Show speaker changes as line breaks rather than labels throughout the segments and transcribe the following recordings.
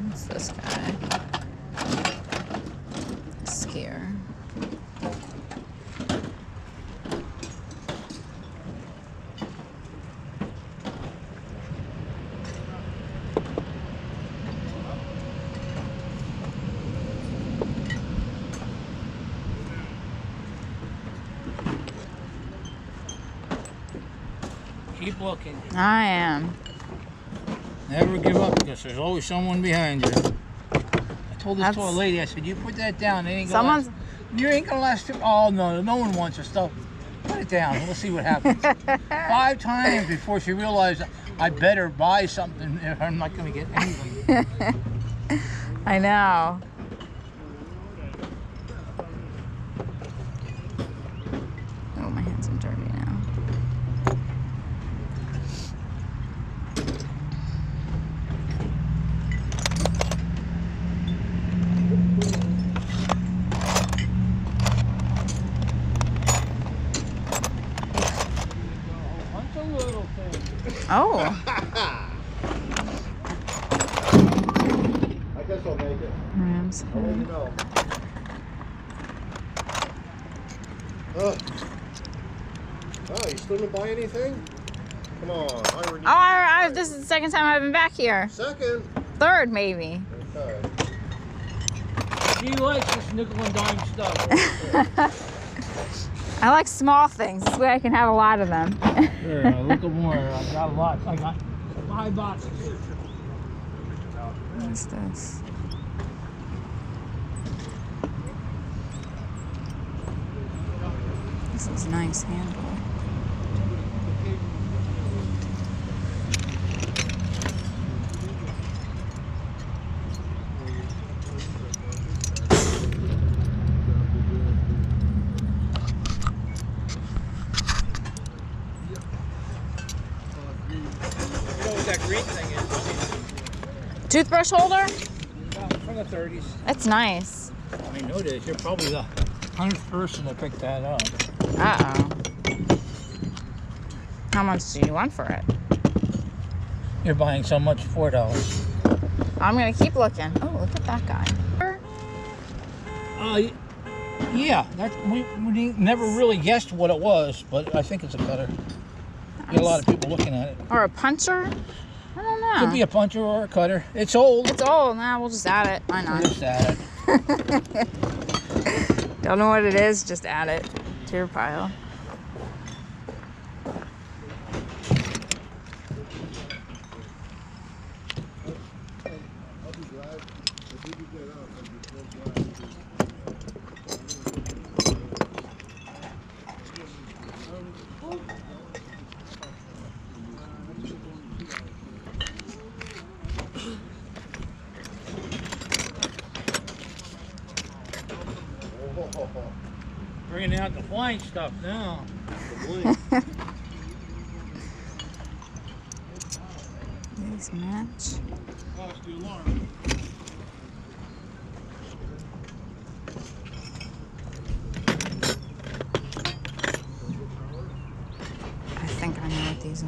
What's this guy? Skier.
Keep looking.
I am.
Never give up because there's always someone behind you. I told this poor lady, I said, you put that down. It ain't gonna last. You ain't gonna last too. Oh no, no one wants your stuff. Put it down. We'll see what happens. 5 times before she realized I better buy something if I'm not gonna get anything.
I know. Oh, my hands are dirty now. Oh.
I guess I'll make it.
Ram's
I'll let you know. Oh, you still didn't buy anything? Come on.
This is the second time I've been back here.
Second?
Third, maybe.
Okay.
She likes this nickel and dime stuff.
I like small things. This way I can have a lot of them.
Here, look at more. I got a lot. I got 5 boxes.
What is this? This is nice handle.
That green thing is
Toothbrush holder?
from the 30s.
That's nice.
I know it is. You're probably the 100th person to pick that up.
Uh-oh. How much do you want for it?
You're buying so much, $4.
I'm gonna keep looking. Oh, look at that guy.
Yeah. We never really guessed what it was, but I think it's a cutter. You get a lot of people looking at it.
Or a puncher? I don't know.
Could be a puncher or a cutter. It's old.
It's old. Nah, we'll just add it. Why not?
We'll just add it.
Don't know what it is, just add it to your pile.
Bringing out the flying stuff now.
These match.
Oh, it's the alarm.
I think I know what these are.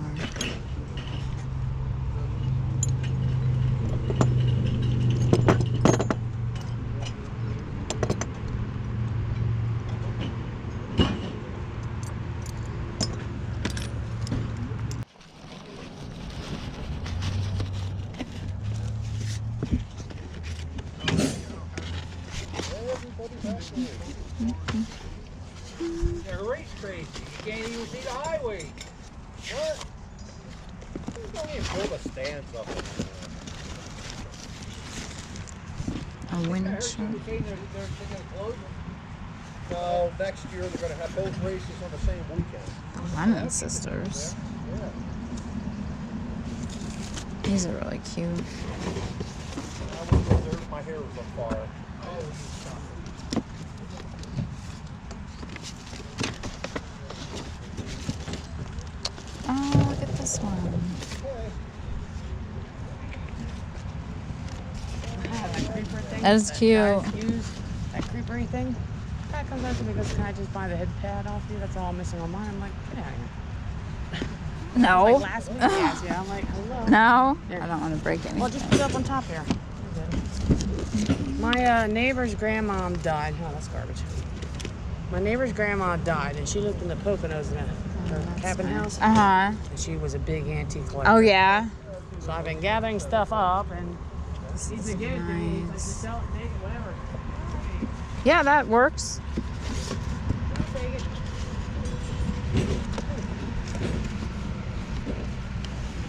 They're race crazy. You can't even see the highway. What? You don't even pull the stands up.
A windshield.
They're thinking of closing.
No, next year they're going to have both races on the same weekend.
Lemon Sisters.
Yeah.
These are really cute.
I would go there if my hair was on fire.
Oh, look at this one. That is cute.
That creepery thing. That comes out to me because can I just buy the head pad off you? That's all I'm missing on mine. I'm like, get out of here.
No.
Like last week, yes, yeah. I'm like, hello.
No.
There.
I don't want to break anything.
Well, just put it up on top here. My neighbor's grandmom died. Oh, that's garbage. My neighbor's grandma died, and she lived in the Poconos in her cabin house.
Uh-huh.
And she was a big antique collector.
Oh, yeah.
So I've been gathering stuff up, and she's been giving it to me. Like,
Nice.
just sell it, take it, whatever.
Yeah, that works.
I'll take it.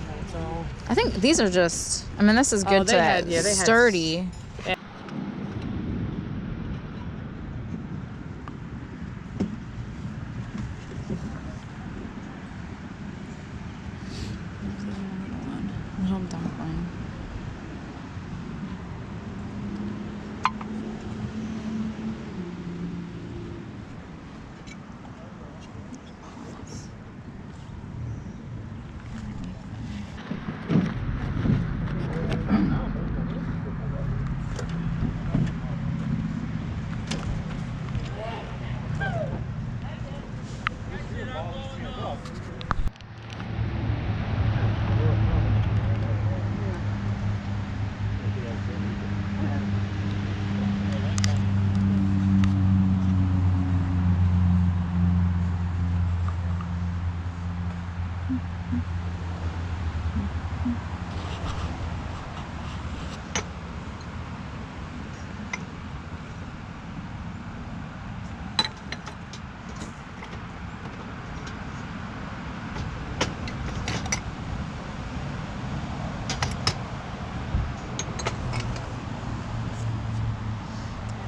That's all.
I think these are just, I mean, this is good
they had
sturdy. Little dumpling.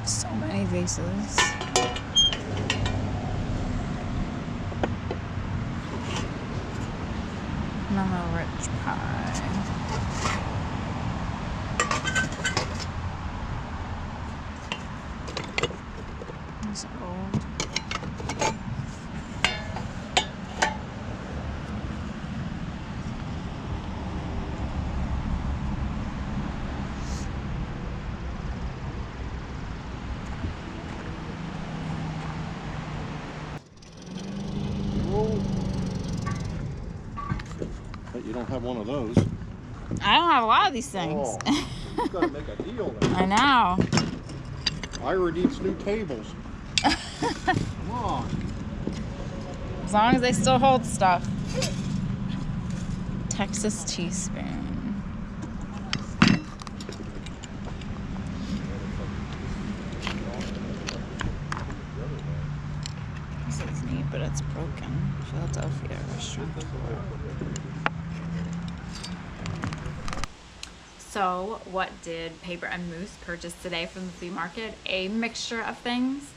So many vases. Mellow rich pie. These are old.
But you don't have one of those.
I don't have a lot of these things.
Oh, you've got to make a deal now.
I know.
Ira needs new tables. Come on.
As long as they still hold stuff. Texas teaspoon. This is neat, but it's broken. Philadelphia restaurant. So, what did Paper and Moose purchase today from the flea market? A mixture of things.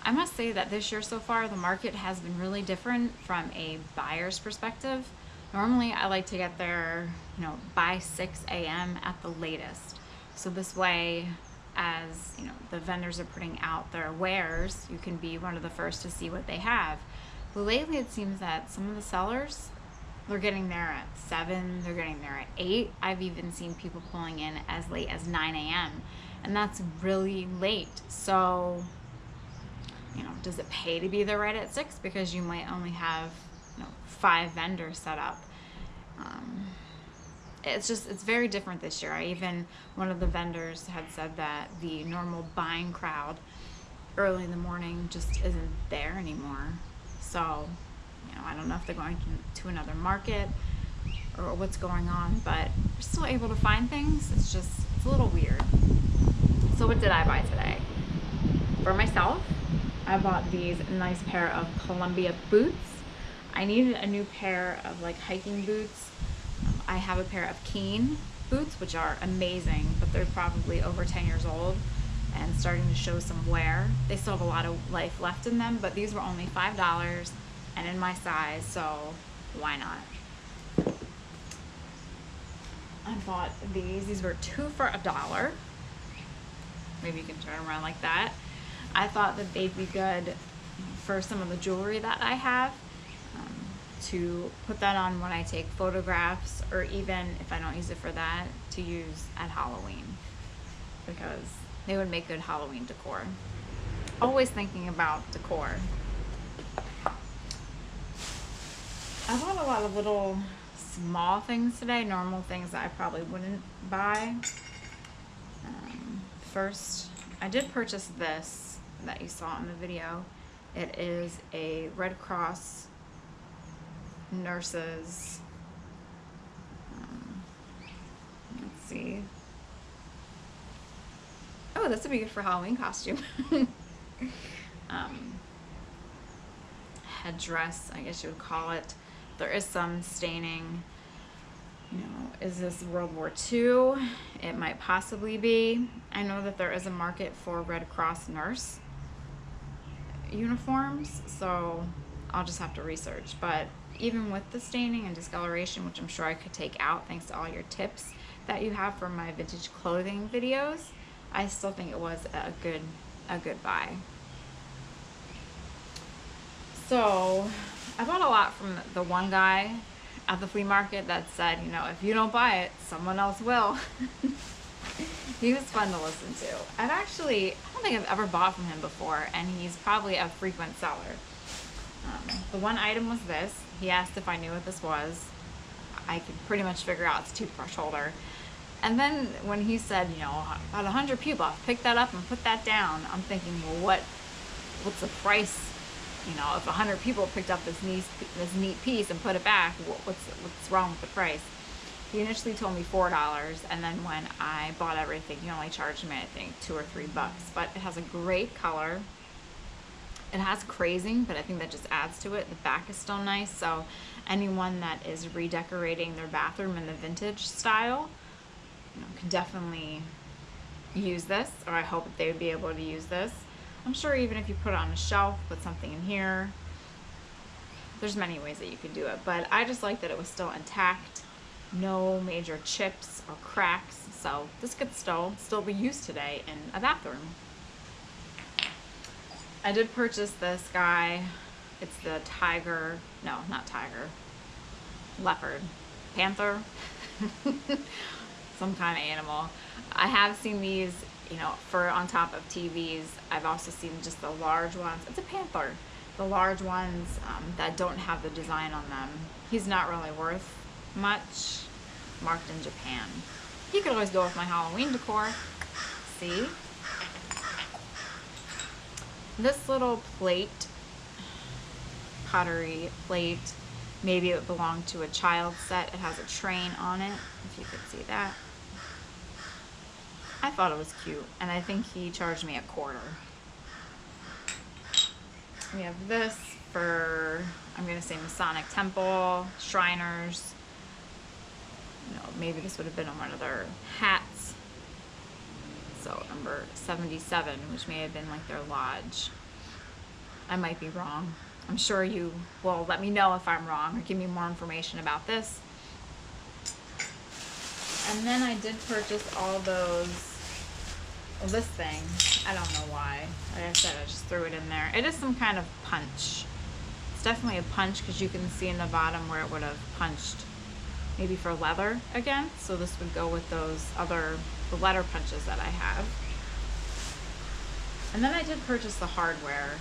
I must say that this year so far, the market has been really different from a buyer's perspective. Normally, I like to get there, by 6 a.m. at the latest. So this way, as the vendors are putting out their wares, you can be one of the first to see what they have. But lately, it seems that some of the sellers, they're getting there at 7, they're getting there at 8. I've even seen people pulling in as late as 9 a.m. And that's really late. So, does it pay to be there right at 6? Because you might only have 5 vendors set up. It's very different this year. One of the vendors had said that the normal buying crowd early in the morning just isn't there anymore. So, I don't know if they're going to another market or what's going on, but we're still able to find things. It's a little weird. So what did I buy today? For myself, I bought these nice pair of Columbia boots. I needed a new pair of hiking boots. I have a pair of Keen boots, which are amazing, but they're probably over 10 years old. and starting to show some wear. They still have a lot of life left in them, but these were only $5 and in my size, so why not? I bought these. These were 2 for $1. Maybe you can turn around like that. I thought that they'd be good for some of the jewelry that I have, to put that on when I take photographs, or even if I don't use it for that, to use at Halloween, because they would make good Halloween decor. Always thinking about decor. I bought a lot of little small things today, normal things that I probably wouldn't buy. First, I did purchase this that you saw in the video. It is a Red Cross nurses, let's see. Oh, this would be good for Halloween costume. Headdress, I guess you would call it. There is some staining. You know, is this World War II? It might possibly be. I know that there is a market for Red Cross nurse uniforms, so I'll just have to research. But even with the staining and discoloration, which I'm sure I could take out thanks to all your tips that you have for my vintage clothing videos, I still think it was a good buy. So I bought a lot from the one guy at the flea market that said, you know, if you don't buy it, someone else will. He was fun to listen to. I don't think I've ever bought from him before, and he's probably a frequent seller. The one item was this. He asked if I knew what this was. I could pretty much figure out it's a toothbrush holder. And then when he said, you know, about 100 people, pick that up and put that down, I'm thinking, well, what's the price? You know, if 100 people picked up this neat piece and put it back, what's wrong with the price? He initially told me $4, and then when I bought everything, he only charged me, I think, $2 or $3. But it has a great color. It has crazing, but I think that just adds to it. The back is still nice, so anyone that is redecorating their bathroom in the vintage style, you know, can definitely use this, or I hope that they would be able to use this. I'm sure even if you put it on a shelf, put something in here, there's many ways that you could do it, but I just like that it was still intact, no major chips or cracks, so this could still be used today in a bathroom. I did purchase this guy. It's the tiger, no, not tiger, leopard, panther, some kind of animal. I have seen these, you know, for on top of TVs. I've also seen just the large ones. It's a panther. The large ones that don't have the design on them. He's not really worth much. Marked in Japan. He could always go with my Halloween decor. See? This little plate, pottery plate, maybe it belonged to a child set. It has a train on it, if you could see that. I thought it was cute, and I think he charged me $0.25. We have this for, I'm going to say Masonic Temple, Shriners. You know, maybe this would have been on one of their hats. So number 77, which may have been like their lodge. I might be wrong. I'm sure you will let me know if I'm wrong or give me more information about this. And then I did purchase all those, well, this thing, I don't know why. Like I said, I just threw it in there. It is some kind of punch. It's definitely a punch because you can see in the bottom where it would have punched maybe for leather again. So this would go with those the letter punches that I have. And then I did purchase the hardware.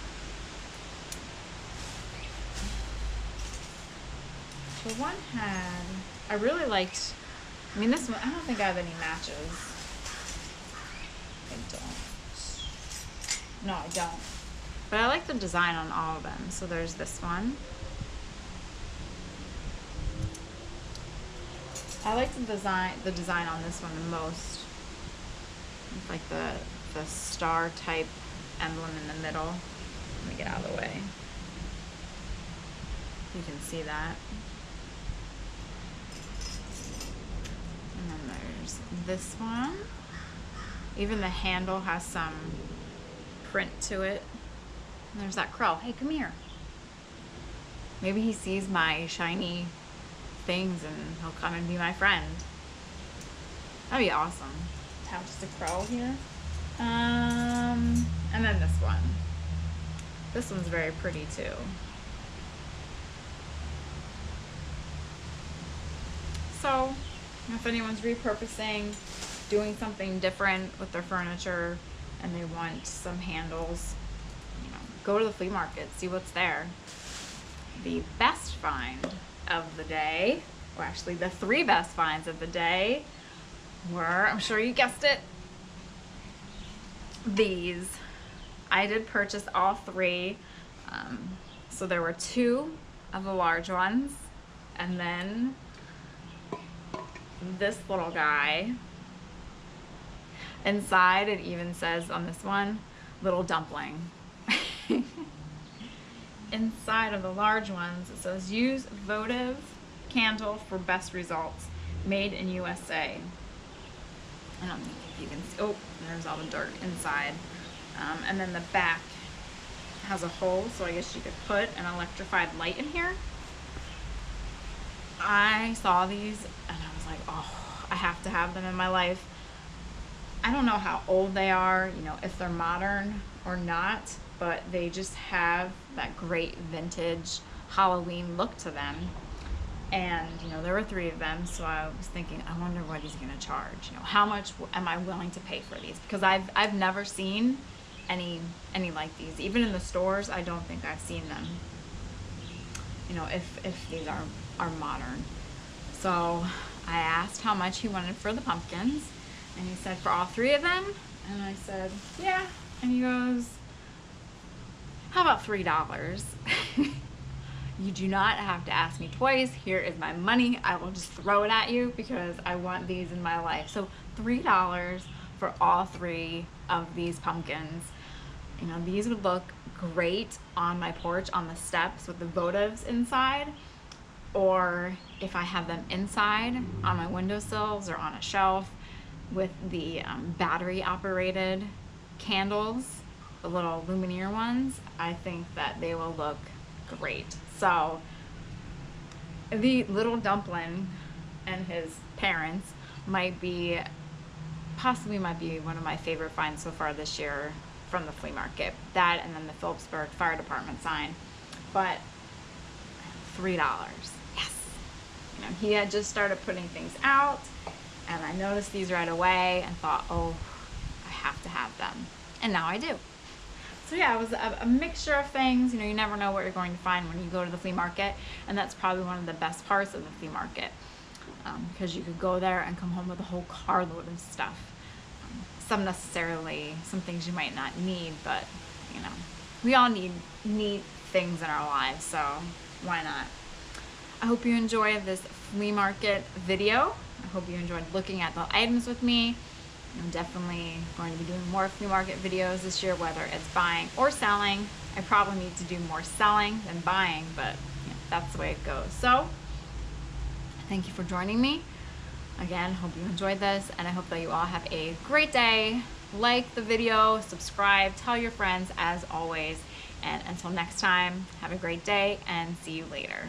The one had, I really liked, I mean this one, I don't think I have any matches. I don't. No, I don't. But I like the design on all of them. So there's this one. I like the design on this one the most. It's like the star type emblem in the middle. Let me get out of the way. You can see that. And then there's this one. Even the handle has some print to it. And there's that crow. Hey, come here. Maybe he sees my shiny things and he'll come and be my friend. That'd be awesome. To have just a crow here. And then this one. This one's very pretty too. So, if anyone's repurposing, doing something different with their furniture, and they want some handles, you know, go to the flea market, see what's there. The best find of the day, or actually the 3 best finds of the day, were, I'm sure you guessed it, these. I did purchase all 3. So there were 2 of the large ones, and then this little guy. Inside it even says on this one, little dumpling. Inside of the large ones it says, use votive candle for best results, made in USA. I don't think you can see, oh, there's all the dirt inside. And then the back has a hole, so I guess you could put an electrified light in here. I saw these and I was like, oh, I have to have them in my life. I don't know how old they are, you know, if they're modern or not, but they just have that great vintage Halloween look to them. And, you know, there were 3 of them, so I was thinking, I wonder what he's gonna charge. You know, how much am I willing to pay for these? Because I've never seen any like these. Even in the stores, I don't think I've seen them. You know, if these are modern. So I asked how much he wanted for the pumpkins, and he said for all 3 of them, and I said, yeah. And he goes, how about $3? You do not have to ask me twice. Here is my money. I will just throw it at you because I want these in my life. So $3 for all 3 of these pumpkins. You know, these would look great on my porch on the steps with the votives inside, or if I have them inside on my windowsills or on a shelf with the battery operated candles, the little luminaire ones. I think that they will look great. So the little dumpling and his parents possibly might be one of my favorite finds so far this year from the flea market. That and then the Phillipsburg Fire Department sign. But $3, yes. You know, he had just started putting things out, and I noticed these right away and thought, oh, I have to have them. And now I do. So yeah, it was a mixture of things. You know, you never know what you're going to find when you go to the flea market, and that's probably one of the best parts of the flea market, because you could go there and come home with a whole carload of stuff. Some things you might not need, but you know, we all need neat things in our lives, so why not? I hope you enjoyed this flea market video. I hope you enjoyed looking at the items with me. I'm definitely going to be doing more flea market videos this year, whether it's buying or selling. I probably need to do more selling than buying, but you know, that's the way it goes. So thank you for joining me. Again, hope you enjoyed this, and I hope that you all have a great day. Like the video, subscribe, tell your friends as always, and until next time, have a great day and see you later.